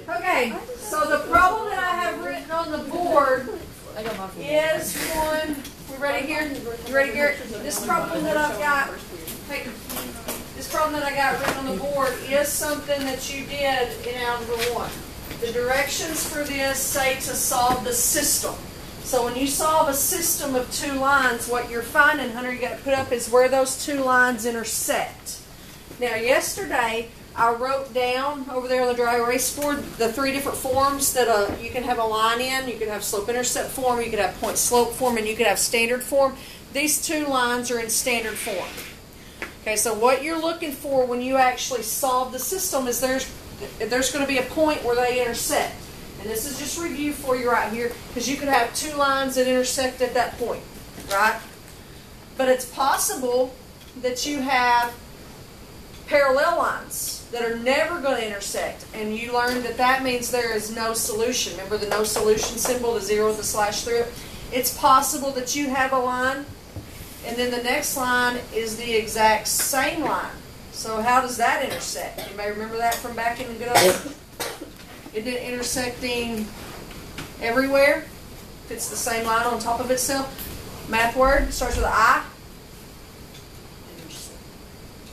Okay, so the problem that I have written on the board is one. We ready here? You ready, Garrett? This problem that I've got. Hey, this problem that I got written on the board is something that you did in Algebra 1. The directions for this say to solve the system. So when you solve a system of two lines, what you're finding, Hunter, you got to put up is where those two lines intersect. Now, yesterday, I wrote down over there on the dry erase board the three different forms that you can have a line in. You can have slope-intercept form, you could have point-slope form, and you could have standard form. These two lines are in standard form. Okay, so what you're looking for when you actually solve the system is there's going to be a point where they intersect. And this is just review for you right here, because you could have two lines that intersect at that point, right? But it's possible that you have parallel lines that are never going to intersect, and you learned that that means there is no solution. Remember the no solution symbol, the zero with the slash through it? It's possible that you have a line, and then the next line is the exact same line. So how does that intersect? Anybody remember that from back in the good old? Isn't it intersecting everywhere? If it's the same line on top of itself. Math word starts with an I.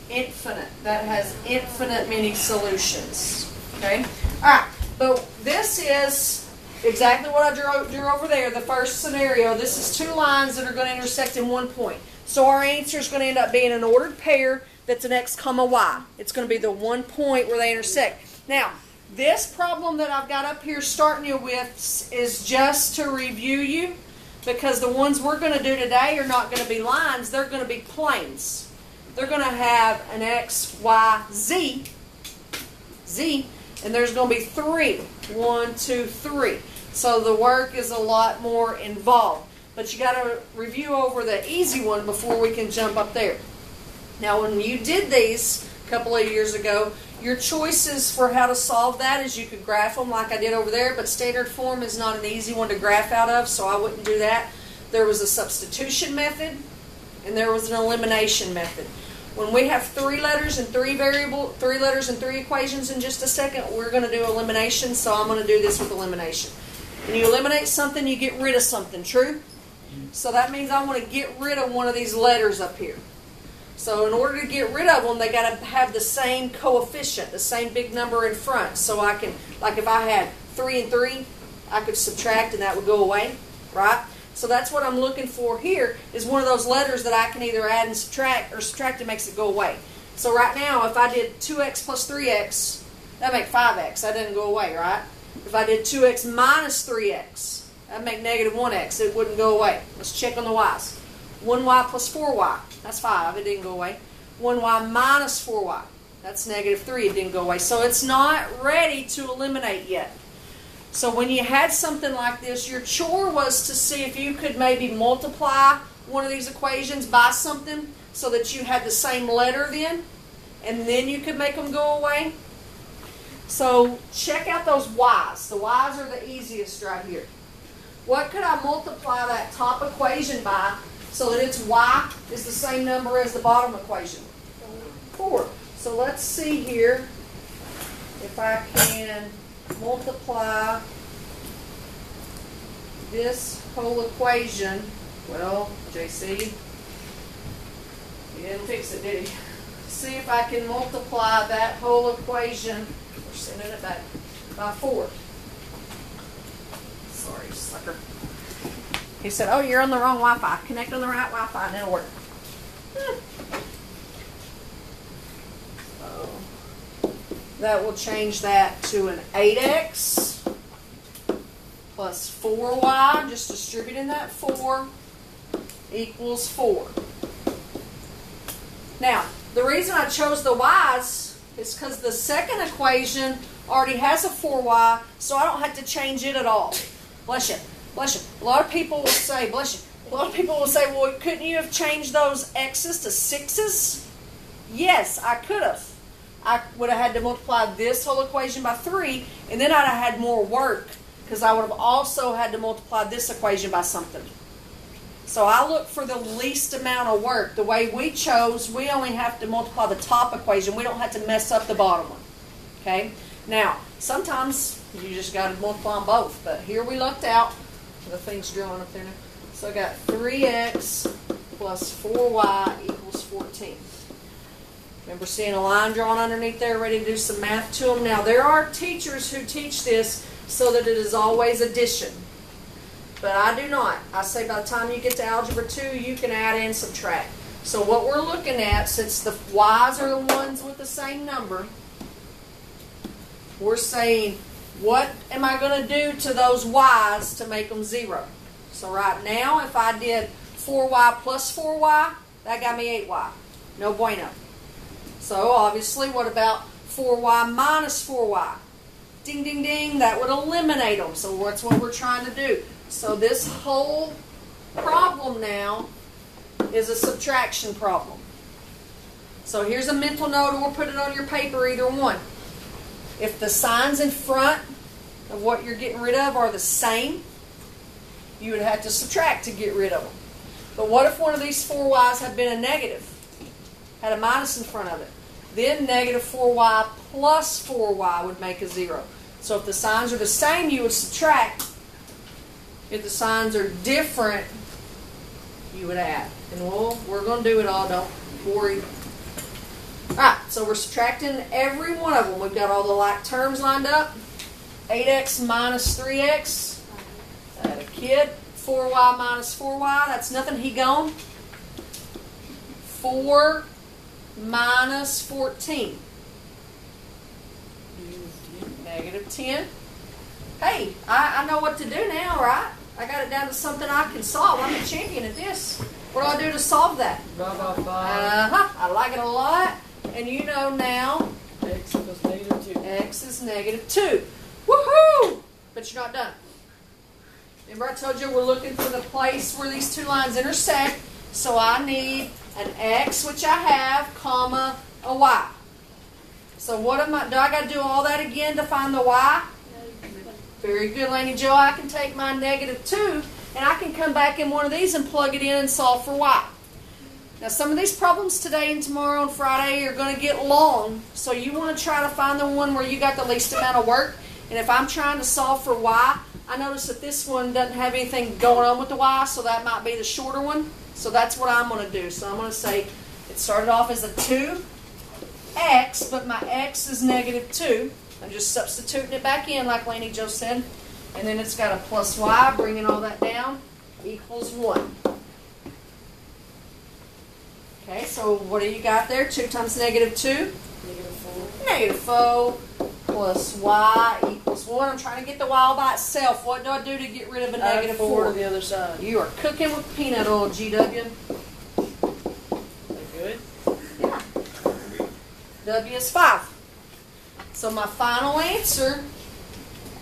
Infinite. That has infinite many solutions. Okay? Alright, but this is exactly what I drew over there, the first scenario. This is two lines that are going to intersect in one point. So our answer is going to end up being an ordered pair that's an x comma y. It's going to be the one point where they intersect. Now, this problem that I've got up here starting you with is just to review you, because the ones we're going to do today are not going to be lines, they're going to be planes. They're going to have an x, y, z, and there's going to be 3. 1, 2, 3. So the work is a lot more involved. But you got to review over the easy one before we can jump up there. Now, when you did these a couple of years ago, your choices for how to solve that is you could graph them like I did over there, but standard form is not an easy one to graph out of, so I wouldn't do that. There was a substitution method, and there was an elimination method. When we have 3 letters and 3 letters and 3 equations in just a second, we're going to do elimination, so I'm going to do this with elimination. When you eliminate something, you get rid of something, true? So that means I want to get rid of one of these letters up here. So in order to get rid of them, they got to have the same coefficient, the same big number in front. So I can, like if I had 3 and 3, I could subtract and that would go away, right? So that's what I'm looking for here, is one of those letters that I can either add and subtract, or subtract and makes it go away. So right now, if I did 2x plus 3x, that'd make 5x. That didn't go away, right? If I did 2x minus 3x, that'd make negative 1x. It wouldn't go away. Let's check on the y's. 1y plus 4y, that's 5. It didn't go away. 1y minus 4y, that's negative 3. It didn't go away. So it's not ready to eliminate yet. So when you had something like this, your chore was to see if you could maybe multiply one of these equations by something so that you had the same letter then, and then you could make them go away. So check out those y's. The y's are the easiest right here. What could I multiply that top equation by so that its y is the same number as the bottom equation? 4. So let's see here if I can multiply this whole equation. Well, JC, he didn't fix it, did he? See if I can multiply that whole equation. We're sending it back by 4. Sorry, sucker. He said, oh, you're on the wrong Wi-Fi. Connect on the right Wi-Fi and it'll work. So that will change that to an 8x plus 4y, just distributing that 4, equals 4. Now, the reason I chose the y's is because the second equation already has a 4y, so I don't have to change it at all. Bless you. Bless you. A lot of people will say, bless you. A lot of people will say, well, couldn't you have changed those x's to 6's? Yes, I could have. I would have had to multiply this whole equation by 3, and then I'd have had more work, because I would have also had to multiply this equation by something. So I look for the least amount of work. The way we chose, we only have to multiply the top equation. We don't have to mess up the bottom one. Okay? Now, sometimes you just got to multiply them both, but here we lucked out. The thing's drawing up there now. So I got 3x plus 4y equals 14. Remember seeing a line drawn underneath there, ready to do some math to them? Now, there are teachers who teach this so that it is always addition. But I do not. I say by the time you get to Algebra 2, you can add and subtract. So what we're looking at, since the y's are the ones with the same number, we're saying, what am I going to do to those y's to make them 0? So right now, if I did 4y plus 4y, that got me 8y. No bueno. So obviously, what about 4y minus 4y? Ding, ding, ding. That would eliminate them. So that's what we're trying to do. So this whole problem now is a subtraction problem. So here's a mental note, or put it on your paper, either one. If the signs in front of what you're getting rid of are the same, you would have to subtract to get rid of them. But what if one of these 4y's had been a negative? Had a minus in front of it? Then negative 4y plus 4y would make a 0. So if the signs are the same, you would subtract. If the signs are different, you would add. And we're going to do it all, don't worry. Alright, so we're subtracting every one of them. We've got all the like terms lined up. 8x minus 3x. That a kid. 4y minus 4y. That's nothing. He gone. 4 minus 14. Negative 10. Hey, I know what to do now, right? I got it down to something I can solve. I'm a champion at this. What do I do to solve that? I like it a lot. And you know now, X equals negative 2. X is negative 2. Woohoo! But you're not done. Remember I told you we're looking for the place where these two lines intersect. So I need an X, which I have, comma, a Y. So what am I, do I got to do all that again to find the Y? Very good, Laney Joe. I can take my negative 2 and I can come back in one of these and plug it in and solve for Y. Now some of these problems today and tomorrow and Friday are going to get long, so you want to try to find the one where you got the least amount of work. And if I'm trying to solve for Y, I notice that this one doesn't have anything going on with the Y, so that might be the shorter one. So that's what I'm going to do. So I'm going to say it started off as a 2x, but my x is negative 2. I'm just substituting it back in like Laney Joe said. And then it's got a plus y, bringing all that down, equals 1. Okay, so what do you got there? 2 times negative 2? Negative 4. Negative 4 plus y equals 1. I'm trying to get the y all by itself. What do I do to get rid of a negative 4? To the other side. You are cooking with peanut oil, GW. That good? Yeah. W is 5. So my final answer,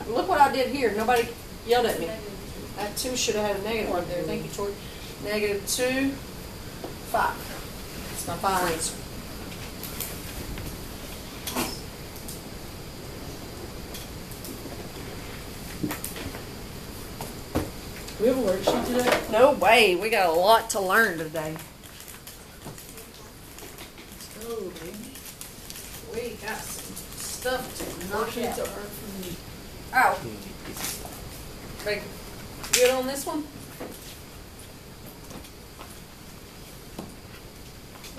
look what I did here. Nobody yelled at me. That 2 should have had a negative right there. Thank you, Tori. Negative 2, 5. That's my final answer. Do we have a worksheet today? No way. We got a lot to learn today. Let's go, baby. We got some stuff to knock Worksheets out. are for me. Ow. Everybody good on this one?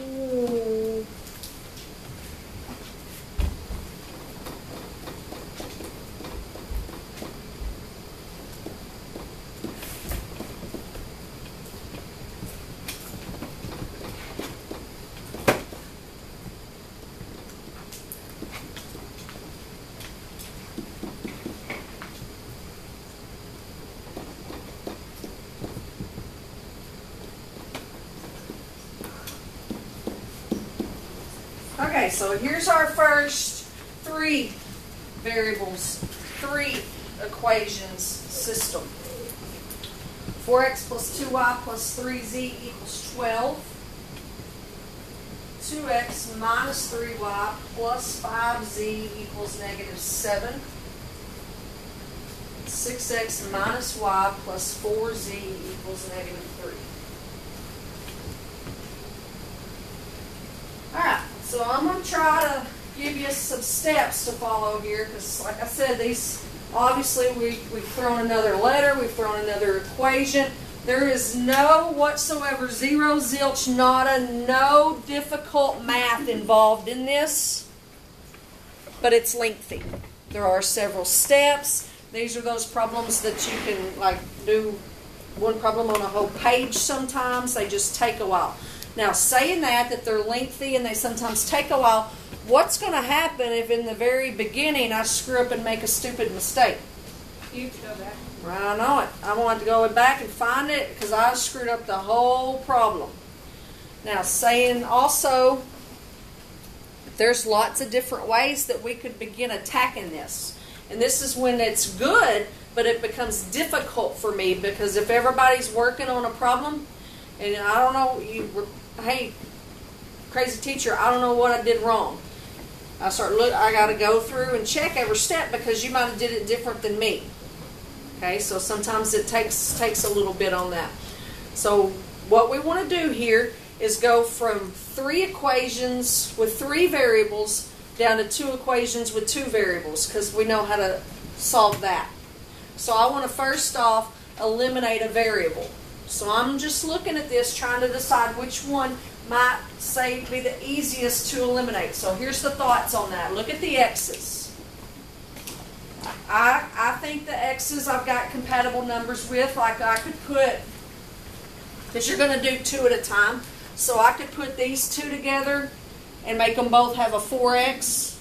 Ooh. Okay, so here's our first 3 variables, 3 equations system. 4x plus 2y plus 3z equals 12. 2x minus 3y plus 5z equals negative 7. 6x minus y plus 4z equals negative 3. Alright, so I'm going to try to give you some steps to follow here, because like I said, these, obviously we've thrown another letter, we've thrown another equation. There is no whatsoever, zero, zilch, nada, no difficult math involved in this, but it's lengthy. There are several steps. These are those problems that you can like do one problem on a whole page sometimes. They just take a while. Now, saying that they're lengthy and they sometimes take a while, what's going to happen if in the very beginning I screw up and make a stupid mistake? You have to go back. I know it. I want to go back and find it because I screwed up the whole problem. Now, saying also, there's lots of different ways that we could begin attacking this. And this is when it's good, but it becomes difficult for me because if everybody's working on a problem, and I don't know, hey, crazy teacher, I don't know what I did wrong. I got to go through and check every step because you might have did it different than me. Okay, so sometimes it takes a little bit on that. So what we want to do here is go from 3 equations with 3 variables down to 2 equations with 2 variables because we know how to solve that. So I want to first off eliminate a variable. So I'm just looking at this trying to decide which one might say be the easiest to eliminate. So here's the thoughts on that. Look at the x's. I think the x's I've got compatible numbers with. Like I could put, because you're going to do 2 at a time, so I could put these 2 together and make them both have a 4x,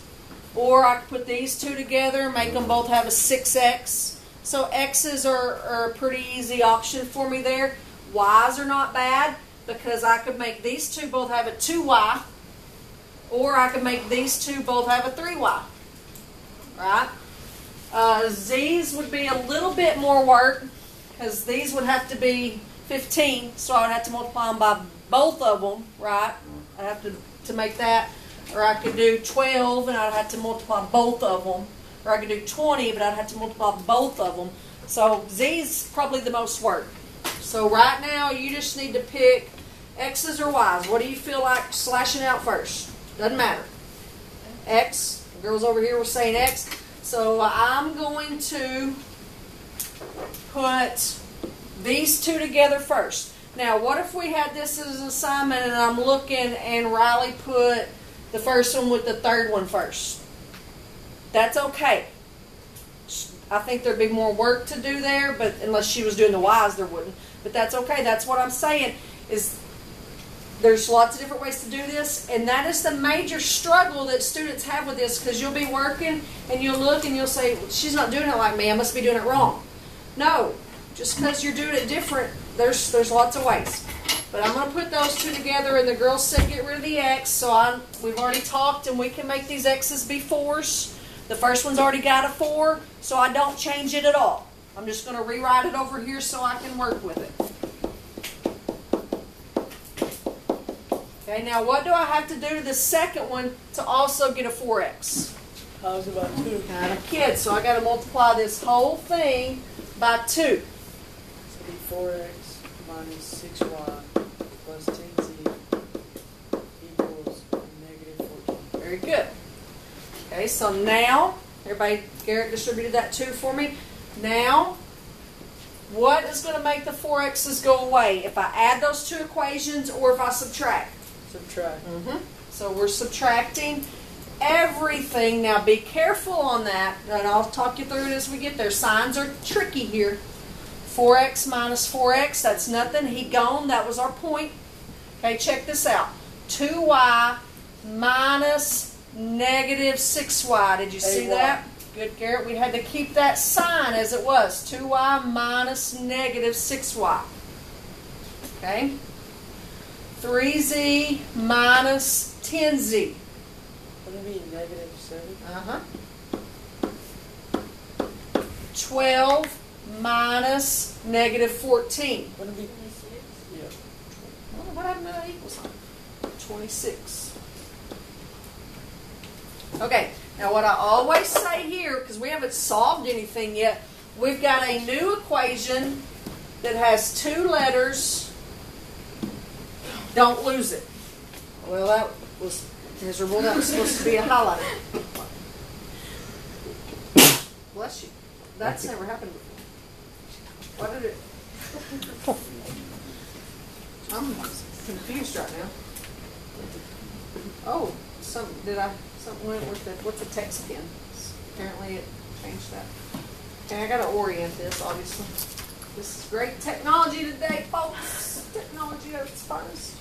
or I could put these 2 together and make them both have a 6x. So x's are a pretty easy option for me there. Y's are not bad because I could make these 2 both have a 2y, or I could make these 2 both have a 3y. Right? Z's would be a little bit more work because these would have to be 15, so I would have to multiply them by both of them, right? I'd have to make that. Or I could do 12 and I'd have to multiply both of them. Or I could do 20, but I'd have to multiply both of them. So Z's probably the most work. So right now you just need to pick X's or Y's. What do you feel like slashing out first? Doesn't matter. X. The girls over here were saying X. So I'm going to put these 2 together first. Now, what if we had this as an assignment and I'm looking and Riley put the first one with the third one first? That's okay. I think there'd be more work to do there, but unless she was doing the Y's, there wouldn't. But that's okay. That's what I'm saying is there's lots of different ways to do this, and that is the major struggle that students have with this because you'll be working and you'll look and you'll say, well, she's not doing it like me. I must be doing it wrong. No, just because you're doing it different, there's lots of ways. But I'm going to put those 2 together, and the girls said get rid of the X, so we've already talked, and we can make these X's be 4s. The first one's already got a 4, so I don't change it at all. I'm just going to rewrite it over here so I can work with it. Okay, now what do I have to do to the second one to also get a 4x? I was about 2. I'm a kid, so I got to multiply this whole thing by 2. So it'll be 4x minus 6y plus 10z equals -14. Very good. Okay, so now, everybody, Garrett distributed that 2 for me. Now, what is going to make the 4x's go away? If I add those 2 equations or if I subtract? Subtract. So we're subtracting everything. Now be careful on that, and I'll talk you through it as we get there. Signs are tricky here. 4x minus 4x, that's nothing. He gone, that was our point. Okay, check this out. 2y minus -6y. Did you see that? Good, Garrett. We had to keep that sign as it was. 2y minus -6y. Okay? 3z minus 10z. Wouldn't it be -7? 12 minus -14. Wouldn't it be 26? Yeah. What happened to that equal sign? 26. Okay, now what I always say here, because we haven't solved anything yet, we've got a new equation that has 2 letters. Don't lose it. Well, that was Miserable, that was supposed to be a highlighter. Bless you. That's never happened before. What did it? I'm confused right now. Oh, something went with the, what's the text again? Apparently it changed that. Okay, I gotta orient this, obviously. This is great technology today, folks. Technology at its finest.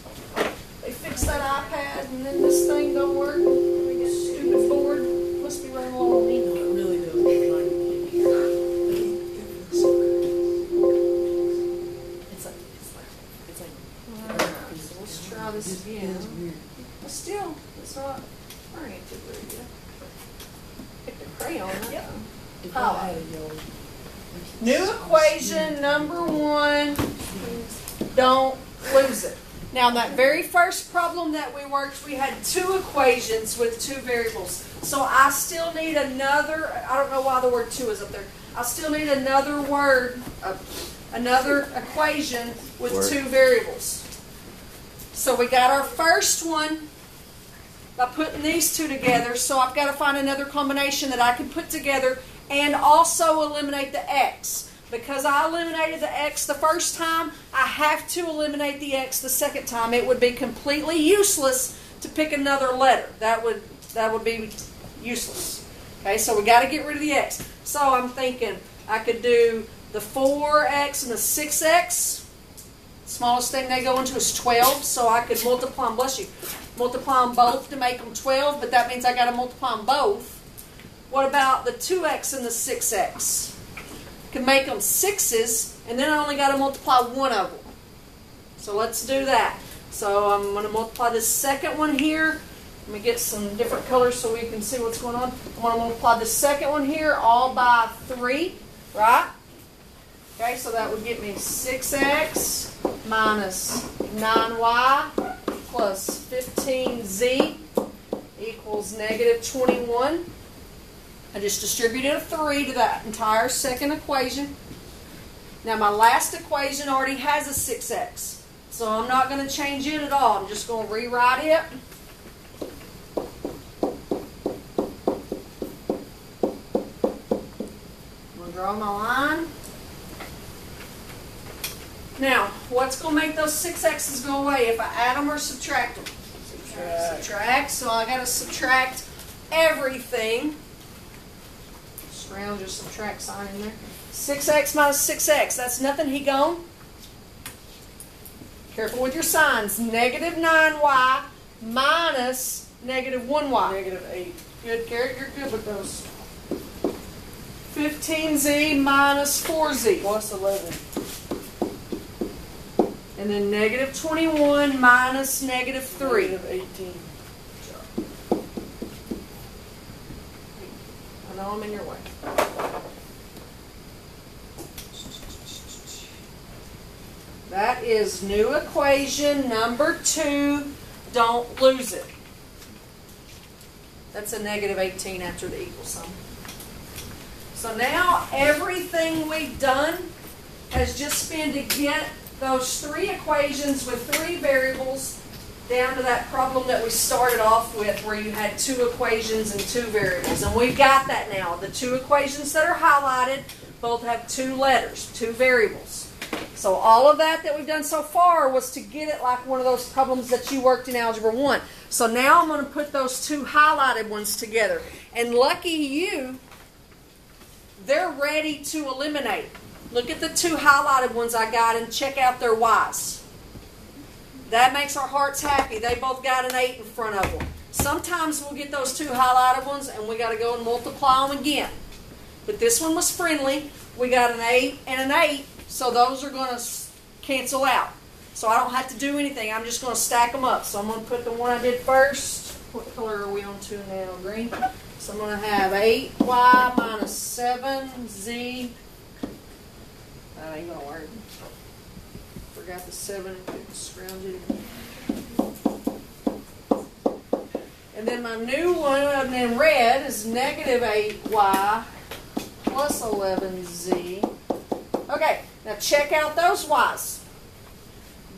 They fixed that iPad and then this thing don't work. We get a stupid board. Must be running low on me. No, it really does. It's like. So let's try this again. But still, it's not oriented very good. Picked a crayon that time. If I had a yellow. New equation number 1. Don't lose it. Now, in that very first problem that we worked, we had 2 equations with 2 variables. So I still need another, I don't know why the word 2 is up there. I still need another word, another equation with 2 variables. So we got our first one by putting these 2 together. So I've got to find another combination that I can put together and also eliminate the x. Because I eliminated the x the first time, I have to eliminate the x the second time. It would be completely useless to pick another letter. That would be useless. Okay, so we got to get rid of the x. So I'm thinking I could do the 4x and the 6x. Smallest thing they go into is 12, so I could multiply them, bless you, multiply them both to make them 12, but that means I got to multiply them both. What about the 2x and the 6x? Can make them 6's, and then I only got to multiply one of them. So let's do that. So I'm going to multiply this second one here. Let me get some different colors so we can see what's going on. I'm going to multiply the second one here all by 3, right? Okay, so that would get me 6x minus 9y plus 15z equals negative 21. I just distributed a 3 to that entire second equation. Now my last equation already has a 6x. So I'm not going to change it at all. I'm just going to rewrite it. I'm going to draw my line. Now, what's going to make those 6x's go away if I add them or subtract them? Subtract. So I got to subtract everything. Round your subtract sign in there. 6x minus 6x. That's nothing. He gone. Careful with your signs. Negative 9y minus negative 1y. Negative 8. Good, Garrett. You're good with those. 15z minus 4z. Plus 11. And then negative 21 minus negative 3. Negative 18. I know I'm in your way. That is new equation number 2. Don't lose it. That's a negative 18 after the equal sign. So now everything we've done has just been to get those 3 equations with 3 variables down to that problem that we started off with where you had 2 equations and 2 variables. And we've got that now. The 2 equations that are highlighted both have 2 letters, 2 variables. So all of that we've done so far was to get it like one of those problems that you worked in Algebra 1. So now I'm going to put those 2 highlighted ones together. And lucky you, they're ready to eliminate. Look at the 2 highlighted ones I got and check out their y's. That makes our hearts happy. They both got an 8 in front of them. Sometimes we'll get those 2 highlighted ones and we got to go and multiply them again. But this one was friendly. We got an 8 and an 8, so those are going to cancel out. So I don't have to do anything. I'm just going to stack them up. So I'm going to put the one I did first. What color are we on to now? Green. So I'm going to have 8y minus 7z. That ain't going to work. Forgot the 7 and couldn't scrounge it. And then my new one in red is negative 8y plus 11z. Okay, now check out those y's.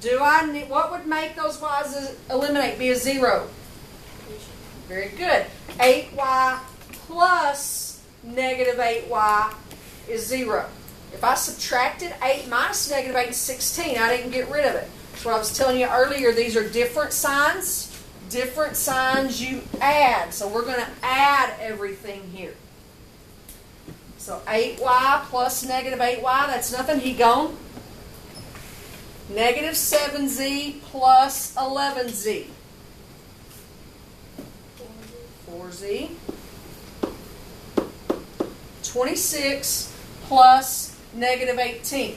What would make those y's eliminate? Be a 0? Very good. 8y plus negative 8y is 0. If I subtracted 8 minus negative 8 is 16. I didn't get rid of it. That's what I was telling you earlier. These are different signs. Different signs you add. So we're going to add everything here. So 8y plus negative 8y, that's nothing. He gone. Negative 7z plus 11z. 4z. 26 plus negative 18.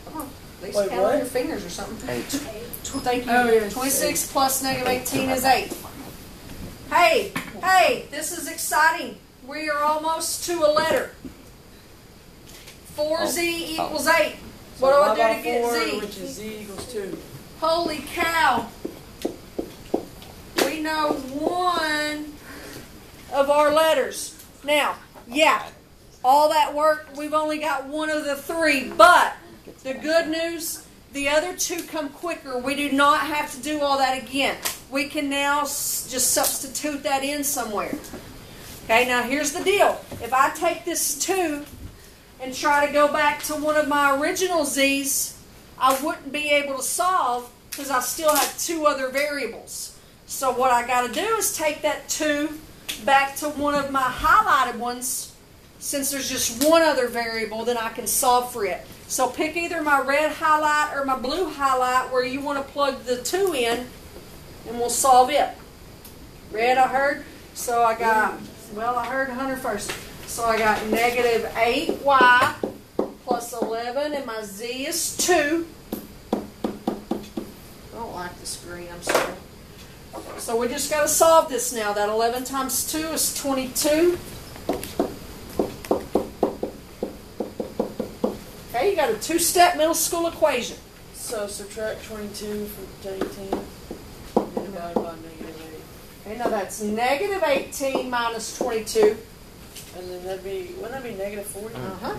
Come on, at least Wait, count what? on your fingers or something. 8. Thank you. Oh, yeah, 26 plus negative 18 is 8. Hey, this is exciting. We are almost to a letter. 4z equals 8. What do I do to get 4, z? which is z equals 2. Holy cow. We know one of our letters. Now, yeah, all that work, we've only got one of the 3, but the good news, the other 2 come quicker. We do not have to do all that again. We can now just substitute that in somewhere. Okay, now here's the deal. If I take this 2 and try to go back to one of my original z's, I wouldn't be able to solve because I still have 2 other variables. So what I got to do is take that 2 back to one of my highlighted ones. Since there's just one other variable, then I can solve for it. So pick either my red highlight or my blue highlight where you want to plug the 2 in, and we'll solve it. Red, I heard. So I got, well, I heard Hunter first. So I got negative 8y plus 11, and my z is 2. I don't like this green, I'm sorry. So we just got to solve this now. That 11 times 2 is 22. Okay, you got a 2-step middle school equation. So subtract 22 from 18 and divide by negative Okay, now that's negative 18 minus 22. 8. And then that'd be, wouldn't that be negative 40? Uh-huh.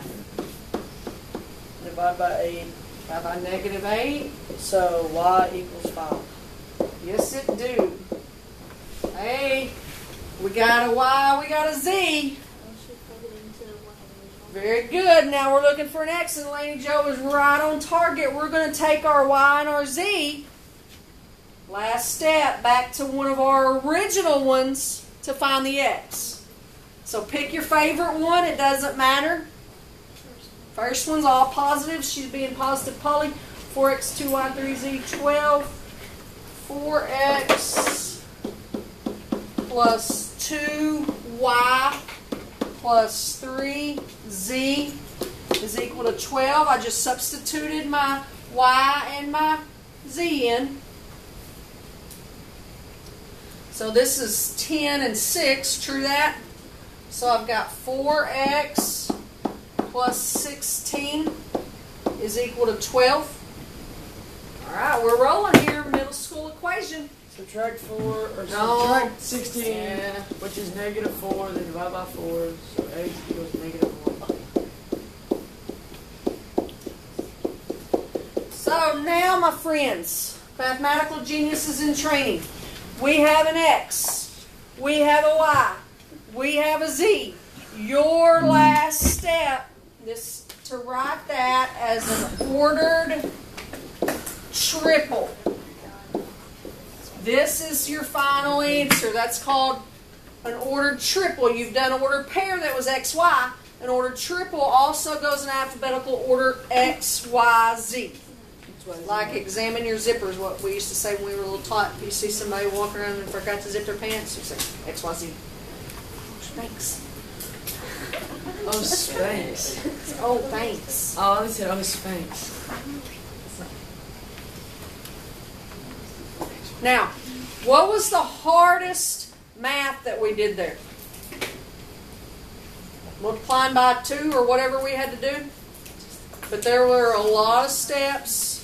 Divide by 8. Divide by negative 8. So y equals 5. Yes, it do. Hey, we got a y, we got a z. Very good. Now we're looking for an x, and Lady Joe is right on target. We're going to take our y and our z, last step, back to one of our original ones to find the x. So pick your favorite one. It doesn't matter. First one's all positive. She's being positive Polly. 4x, 2y, 3z, 12. 4x plus 2y plus 3z is equal to 12. I just substituted my y and my z in. So this is 10 and 6, true that? So I've got 4x plus 16 is equal to 12. All right, we're rolling here. Middle school equation. Subtract 4, or No. subtract 16, Yeah. which is negative 4, then divide by 4, so x equals negative 1. So now, my friends, mathematical geniuses in training, we have an x, we have a y, we have a z. Your last step is to write that as an ordered triple. This is your final answer. That's called an ordered triple. You've done an ordered pair that was x, y. An ordered triple also goes in alphabetical order x, y, z. Like examine your zippers, what we used to say when we were a little tot. If you see somebody walking around and forgot to zip their pants, you say x, y, z. Thanks. Oh, Spanx. Oh, thanks. Oh, I said, oh, Spanx. Now, what was the hardest math that we did there? Multiplying by 2 or whatever we had to do? But there were a lot of steps.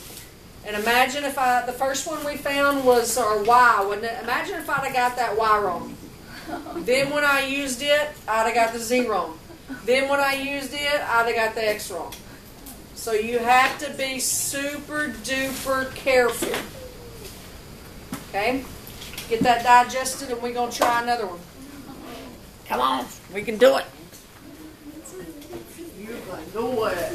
And imagine if the first one we found was our y, wouldn't it? Imagine if I'd have got that y wrong. Then when I used it, I'd have got the z wrong. Then when I used it, I'd have got the x wrong. So you have to be super duper careful. Okay? Get that digested and we're going to try another one. Come on. We can do it. You can do it.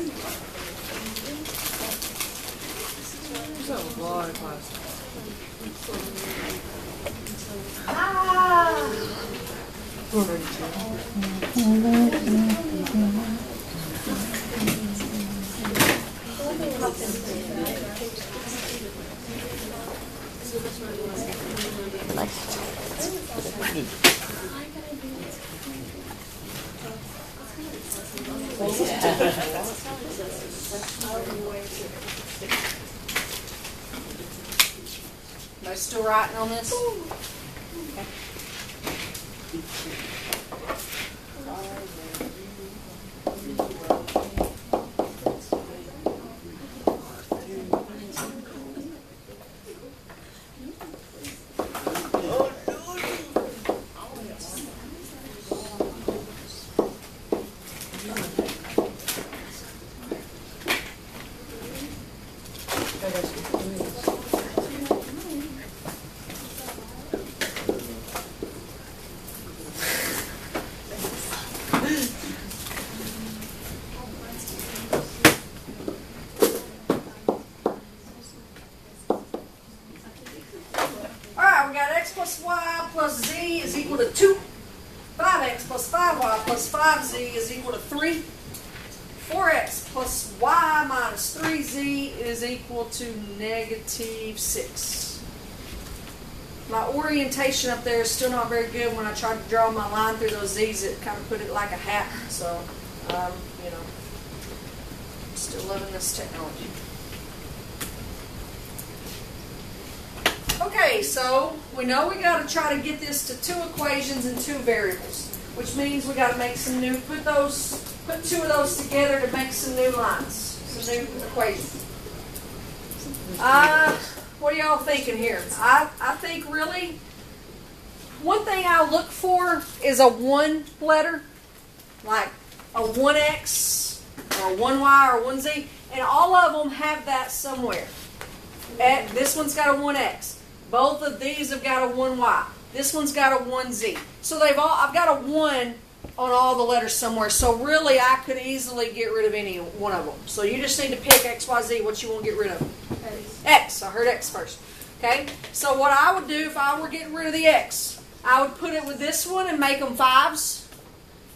That was a lot of class. Am I still writing on this? Okay. Plus y plus z is equal to 2. 5x plus 5y plus 5z is equal to 3. 4x plus y minus 3z is equal to negative 6. My orientation up there is still not very good. When I tried to draw my line through those z's, it kind of put it like a hat. So, you know, I'm still loving this technology. Okay, so we know we got to try to get this to 2 equations and 2 variables, which means we got to make some new, put 2 of those together to make some new lines, some new equations. What are y'all thinking here? I think really, one thing I look for is a 1 letter, like a 1x or a 1y or a 1z, and all of them have that somewhere. This one's got a 1x. Both of these have got a 1y. This one's got a 1z. So I've got a 1 on all the letters somewhere. So really, I could easily get rid of any one of them. So you just need to pick x, y, z, what you want to get rid of. X. I heard x first. Okay? So what I would do if I were getting rid of the x, I would put it with this one and make them 5s.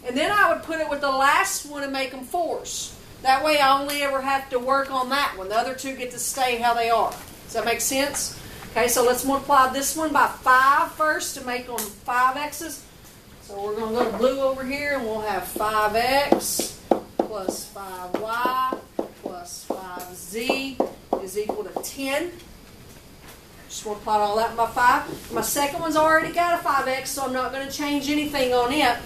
And then I would put it with the last one and make them 4s. That way I only ever have to work on that one. The other 2 get to stay how they are. Does that make sense? Okay, so let's multiply this one by 5 first to make them 5x's. So we're going to go to blue over here and we'll have 5x plus 5y plus 5z is equal to 10. Just multiply all that by 5. My second one's already got a 5x, so I'm not going to change anything on it.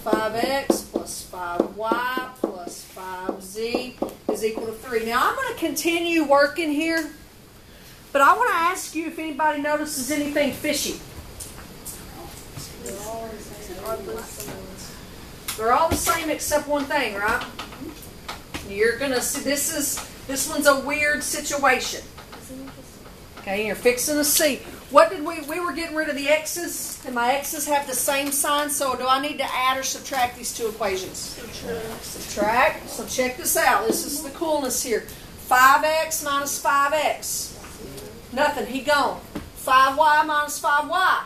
5x plus 5y plus 5z is equal to 3. Now I'm going to continue working here, but I want to ask you if anybody notices anything fishy. They're all the same except one thing, right? You're going to see this one's a weird situation. Okay, you're fixing to see. What did we were getting rid of the x's, and my x's have the same sign, so do I need to add or subtract these 2 equations? Subtract. So check this out. This is the coolness here. 5x minus 5x. Nothing. He gone. 5y minus 5y.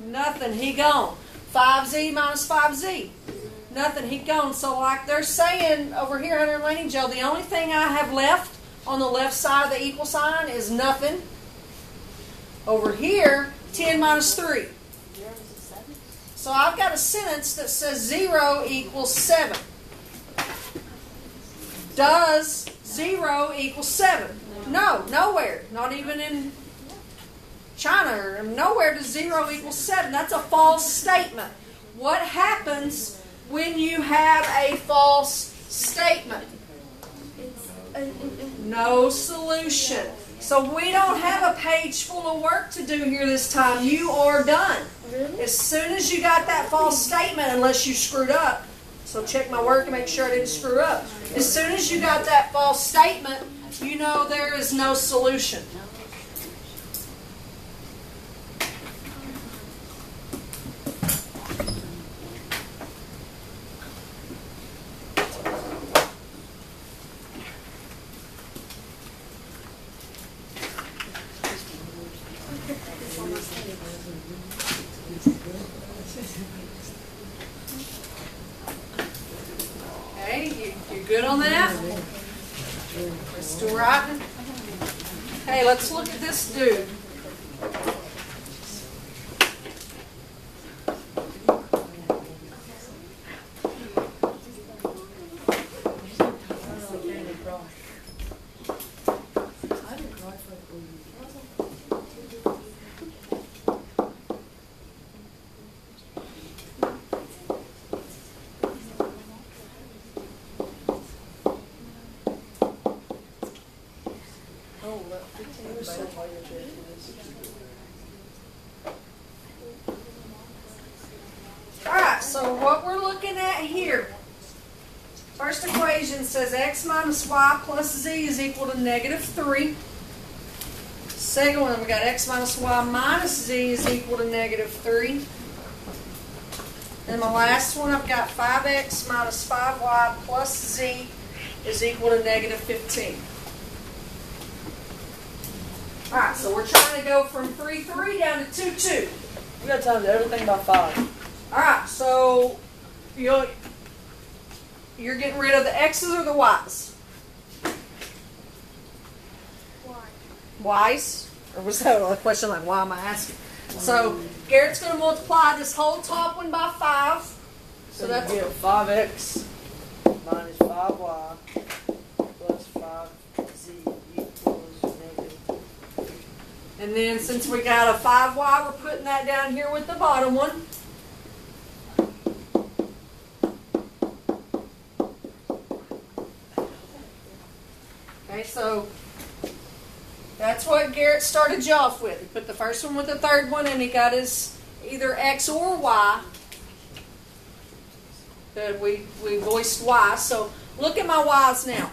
Nothing. He gone. 5z minus 5z. Nothing. He gone. So like they're saying over here, Hunter and Laney Joe, the only thing I have left on the left side of the equal sign is nothing. Over here, 10 minus 3. So I've got a sentence that says 0 equals 7. Does 0 equal 7? No, nowhere. Not even in China or nowhere does 0 equal 7. That's a false statement. What happens when you have a false statement? No solution. So we don't have a page full of work to do here this time. You are done. Really? As soon as you got that false statement, unless you screwed up, So check my work and make sure I didn't screw up. As soon as you got that false statement, you know there is no solution. Okay, you good on that? We're still writing? Hey, let's look at this dude. Alright, so what we're looking at here, first equation says x minus y plus z is equal to -3. Second one, we got x minus y minus z is equal to -3. And my last one, I've got 5x minus 5y plus z is equal to -15. Alright, so we're trying to go from 3, down to 2, We got times everything by 5. Alright, so you're getting rid of the x's or the y's? Y's? Or was that a question like, why am I asking? So Garrett's going to multiply this whole top one by 5. So that's get 5x minus 5y plus 5z equals -. And then since we got a 5y, we're putting that down here with the bottom one. Okay, so that's what Garrett started you off with. He put the first one with the third one, and he got his either x or y. But we voiced y. So look at my y's now.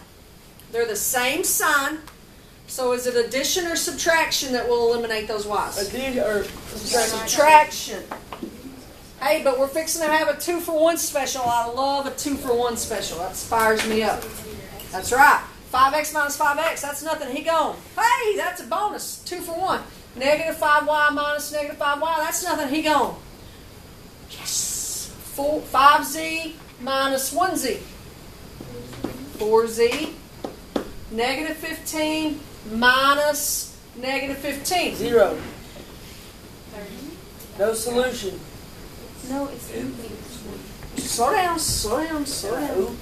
They're the same sign. So is it addition or subtraction that will eliminate those y's? Addition or Subtraction. Hey, but we're fixing to have a 2-for-1 special. I love a 2-for-1 special. That fires me up. That's right. 5x minus 5x, that's nothing. He gone. Hey, that's a bonus. 2-for-1. -5y minus -5y, that's nothing. He gone. Yes. 5z minus 1z. 4z. -15 minus -15. 0. No solution. No, it's Slow down, slow down, slow down.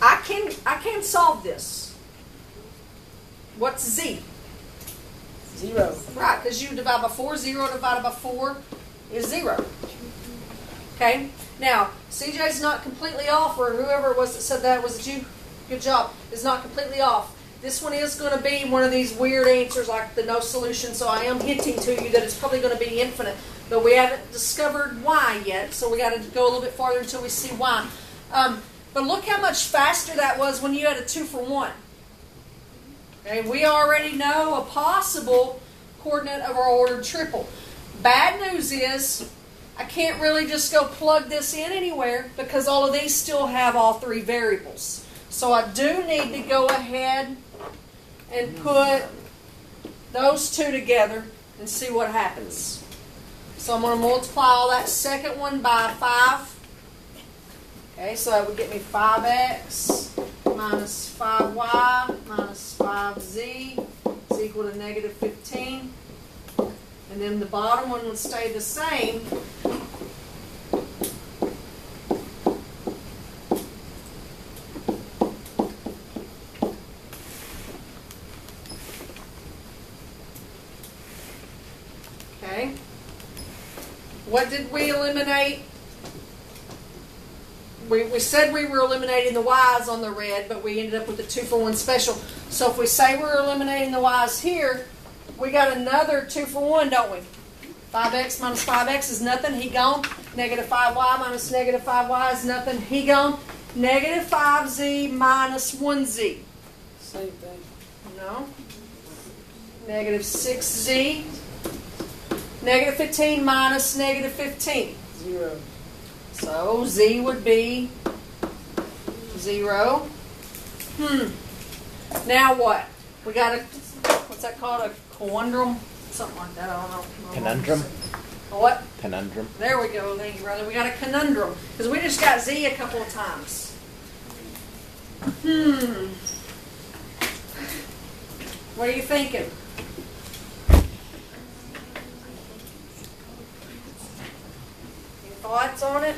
I can solve this. What's z? 0. Right, because you divide by 4, 0 divided by 4 is 0. Okay? Now, CJ's not completely off, or whoever it was that said that, was it you? Good job. Is not completely off. This one is going to be one of these weird answers like the no solution, so I am hinting to you that it's probably going to be infinite. But we haven't discovered why yet, so we got to go a little bit farther until we see why. But look how much faster that was when you had a 2-for-1. Okay, we already know a possible coordinate of our ordered triple. Bad news is I can't really just go plug this in anywhere because all of these still have all 3 variables. So I do need to go ahead and put those 2 together and see what happens. So I'm going to multiply all that second one by 5. Okay, so that would get me 5x minus 5y minus 5z is equal to -15. And then the bottom one would stay the same. Okay. What did we eliminate? We said we were eliminating the y's on the red, but we ended up with the 2-for-1 special. So if we say we're eliminating the y's here, we got another 2-for-1, don't we? 5x minus 5x is nothing. He gone. Negative 5y minus negative 5y is nothing. He gone. Negative 5z minus 1z. Same thing. No. Negative 6z. Negative 15 minus negative 15. 0. So z would be 0. Now what? We got a, what's that called? A conundrum? Something like that. I don't know. Conundrum? A what? Conundrum. There we go. Thank you, brother. We got a conundrum. Because we just got z a couple of times. What are you thinking? Any thoughts on it?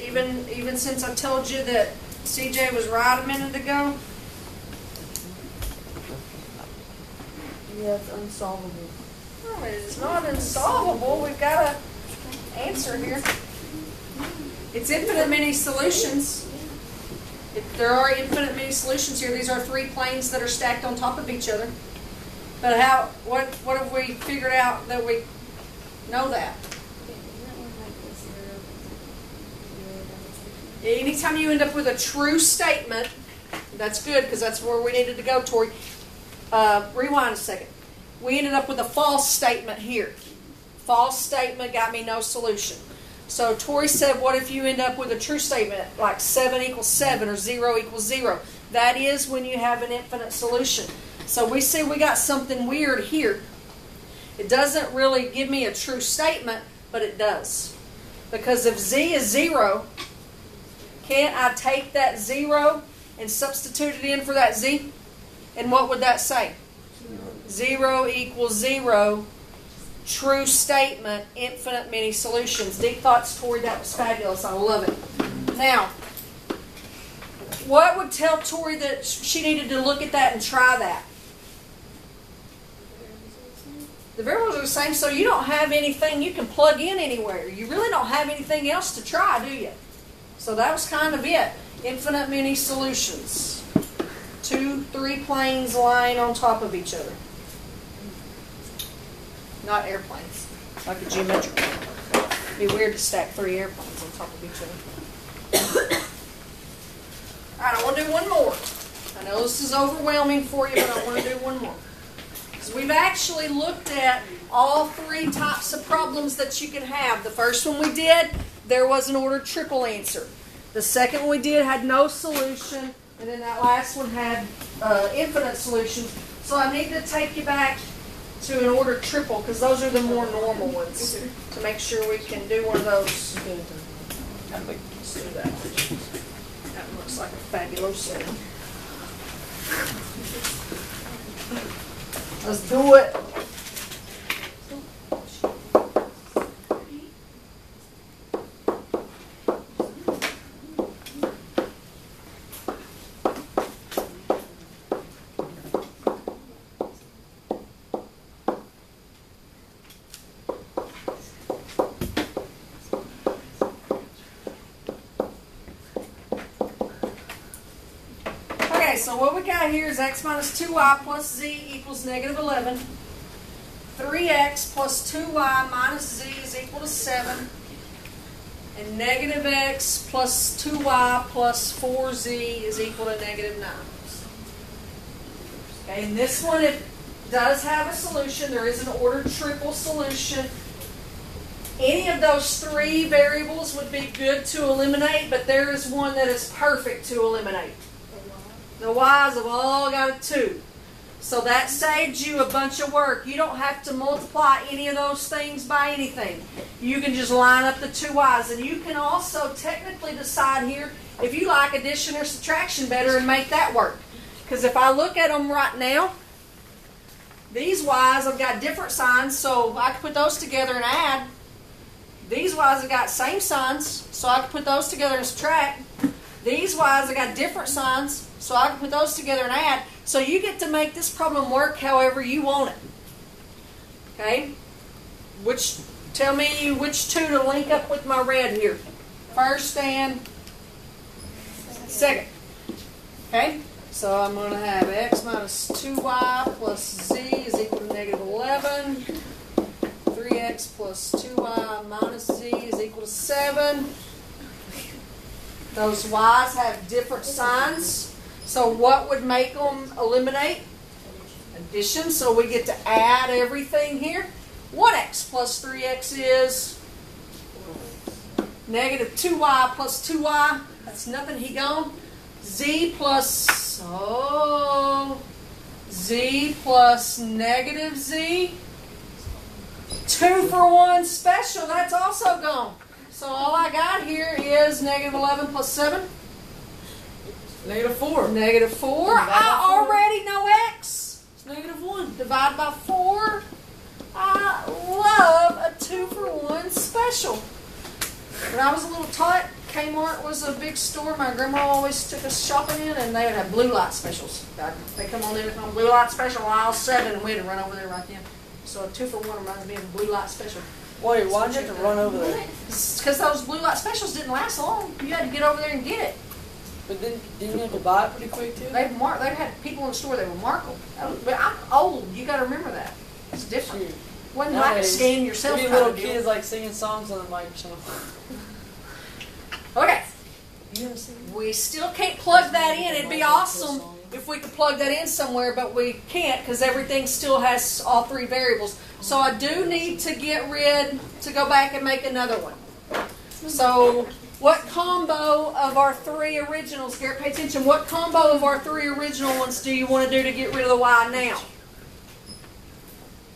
Even since I told you that CJ was right a minute ago? Yeah, it's unsolvable. No, it's not insolvable. We've got an answer here. It's infinite many solutions. If there are infinite many solutions here, these are 3 planes that are stacked on top of each other. But what have we figured out that we know that? Anytime you end up with a true statement, that's good because that's where we needed to go, Tori. Rewind a second. We ended up with a false statement here. False statement got me no solution. So Tori said, what if you end up with a true statement like 7 equals 7 or 0 equals 0? That is when you have an infinite solution. So we see we got something weird here. It doesn't really give me a true statement, but it does. Because if z is 0, can't I take that 0 and substitute it in for that z? And what would that say? 0 equals 0. True statement, infinite many solutions. Deep thoughts, Tori. That was fabulous. I love it. Now, what would tell Tori that she needed to look at that and try that? The variables are the same, so you don't have anything you can plug in anywhere. You really don't have anything else to try, do you? So that was kind of it. Infinite many solutions. 2, 3 planes lying on top of each other. Not airplanes, like a geometric plane. It'd be weird to stack 3 airplanes on top of each other. Alright, I want to do one more. I know this is overwhelming for you, but I want to do one more. Because we've actually looked at all 3 types of problems that you can have. The first one we did, there was an ordered triple answer. The second one we did had no solution. And then that last one had infinite solutions. So I need to take you back to an ordered triple because those are the more normal ones to make sure we can do one of those. Let's do that one. That looks like a fabulous one. Let's do it. So what we got here is x minus 2y plus z equals negative 11. 3x plus 2y minus z is equal to 7. And negative x plus 2y plus 4z is equal to negative 9. Okay, and this one, it does have a solution. There is an ordered triple solution. Any of those 3 variables would be good to eliminate, but there is one that is perfect to eliminate. The y's have all got a 2. So that saves you a bunch of work. You don't have to multiply any of those things by anything. You can just line up the 2 y's. And you can also technically decide here if you like addition or subtraction better and make that work. Because if I look at them right now, these y's have got different signs, so I can put those together and add. These y's have got same signs, so I can put those together and subtract. These y's have got different signs, so I can put those together and add. So you get to make this problem work however you want it. Okay? Tell me which 2 to link up with my red here. First and second. Okay? So I'm going to have x minus 2y plus z is equal to negative 11. 3x 3x plus 2y minus z is equal to 7. Those y's have different signs. So what would make them eliminate? Addition. So we get to add everything here. 1x plus 3x is negative 2y plus 2y. That's nothing. He gone. Z plus, z plus negative z. 2 for 1 special. That's also gone. So all I got here is negative 11 plus 7. Negative 4. Negative 4. I already know x. It's negative 1. Divide by 4. I love a 2 for 1 special. When I was a little tot, Kmart was a big store. My grandma always took us shopping in, and they would have blue light specials. They come on there with blue light special, aisle 7, and we had to run over there right then. So a 2 for 1 reminds me of a blue light special. Wait, why'd you have to run over there? Because those blue light specials didn't last long. You had to get over there and get it. But then, didn't you have to buy it pretty quick, too? They had people in the store, they would mark them. But I'm old. You got to remember that. It's different. Shoot. Wasn't like a scan yourself. Maybe little kids like singing songs on the mic or something. Okay. We still can't plug that in. It'd be awesome if we could plug that in somewhere, but we can't because everything still has all 3 variables. So I do need to go back and make another one. So what combo of our 3 originals, Garrett, pay attention, what combo of our 3 original ones do you want to do to get rid of the y now?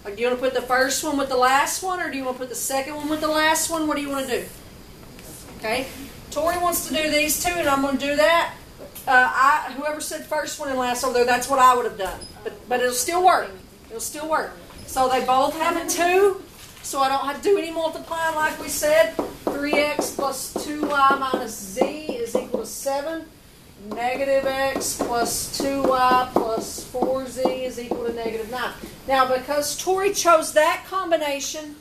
Like, do you want to put the first one with the last one, or do you want to put the second one with the last one? What do you want to do? Okay. Tori wants to do these 2, and I'm going to do that. Whoever said first one and last over there, that's what I would have done. But it'll still work. It'll still work. So they both have a 2, so I don't have to do any multiplying like we said. 3x plus 2y minus z is equal to 7. Negative x plus 2y plus 4z is equal to negative 9. Now, because Tori chose that combination,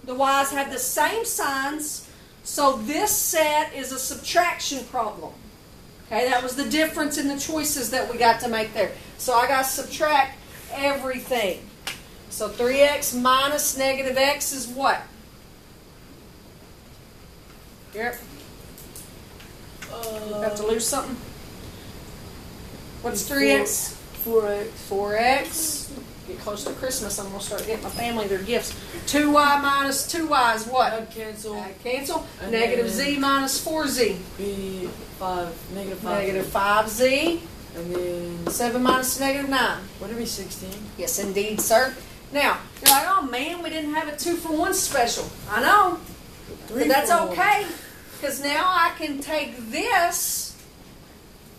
the y's have the same signs, so this set is a subtraction problem. Okay, that was the difference in the choices that we got to make there. So I got to subtract everything. So 3x minus negative x is what? Here. Have to lose something? What's 3x? 4x. 4x. Get close to Christmas, I'm going to start getting my family their gifts. 2y minus 2y is what? Add cancel. Add cancel. Negative z minus 4z. Be 5. Negative 5. Negative 5z. And then 7 minus negative 9. Would it be 16? Yes, indeed, sir. Now, you're like, oh man, we didn't have a 2 for 1 special. I know. But that's okay. Because now I can take this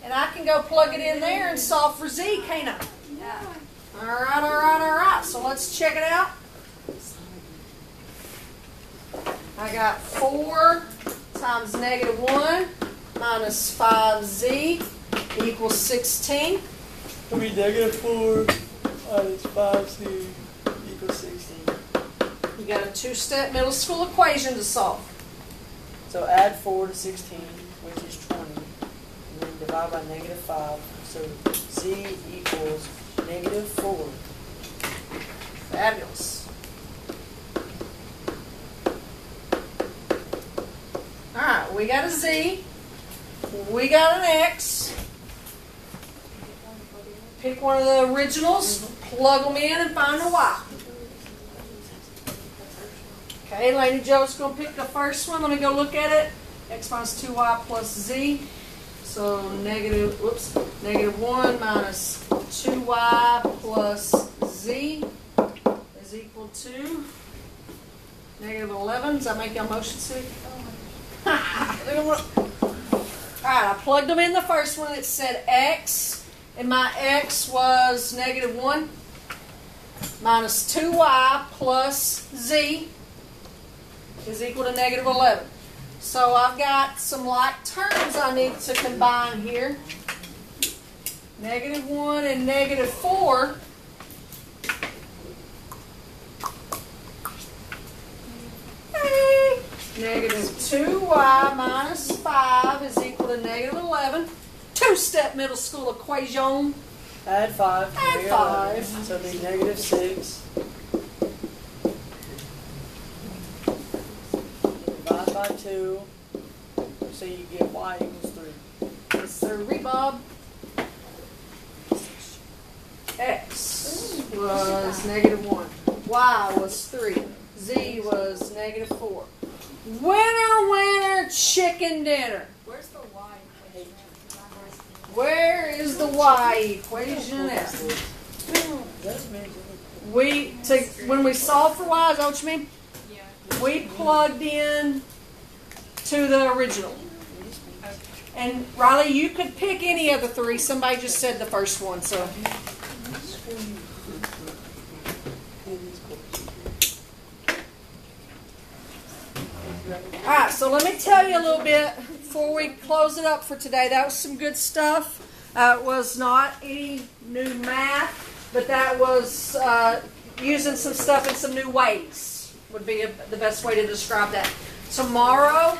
and I can go plug it in there and solve for z, can't I? Yeah. Alright. So let's check it out. I got 4 times negative 1 minus 5z equals 16. It'll be negative 4 minus 5z equals 16. You got a 2-step middle school equation to solve. So add 4 to 16, which is 20. And then divide by negative 5. So z equals negative 4. Fabulous. Alright, we got a z. We got an x. Pick one of the originals, plug them in, and find a y. Okay, Lady Joe's going to pick the first one. Let me go look at it. X minus 2y plus z. So negative 1 minus 2y plus z is equal to negative 11. Does that make y'all motion sick? Alright, I plugged them in the first one. It said x, and my x was negative 1 minus 2y plus z is equal to negative 11. So I've got some like terms I need to combine here. Negative 1 and negative 4. Hey. Negative 2y minus 5 is equal to negative 11. 2-step middle school equation. Add 5. Add 5. So it'll be negative 6. 2. So you get y equals 3. Yes, sir, Bob. X was -1. Y was 3. Z was -4. Winner, winner, chicken dinner. Where's the y equation? Where is the y equation at? When we solve for y, is that what you mean? Yeah. We plugged in to the original. And Riley, you could pick any of the three. Somebody just said the first one, so. Alright, so let me tell you a little bit before we close it up for today. That was some good stuff. It was not any new math, but that was using some stuff in some new ways, would be the best way to describe that. Tomorrow,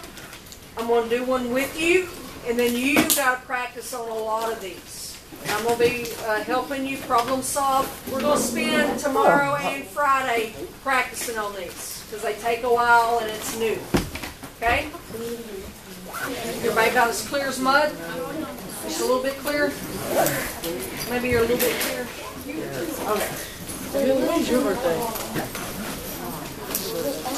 I'm going to do one with you, and then you got to practice on a lot of these. I'm going to be helping you problem solve. We're going to spend tomorrow and Friday practicing on these, because they take a while and it's new. Okay? Everybody about as clear as mud? Just a little bit clearer? Maybe you're a little bit clearer? Okay. When's your birthday?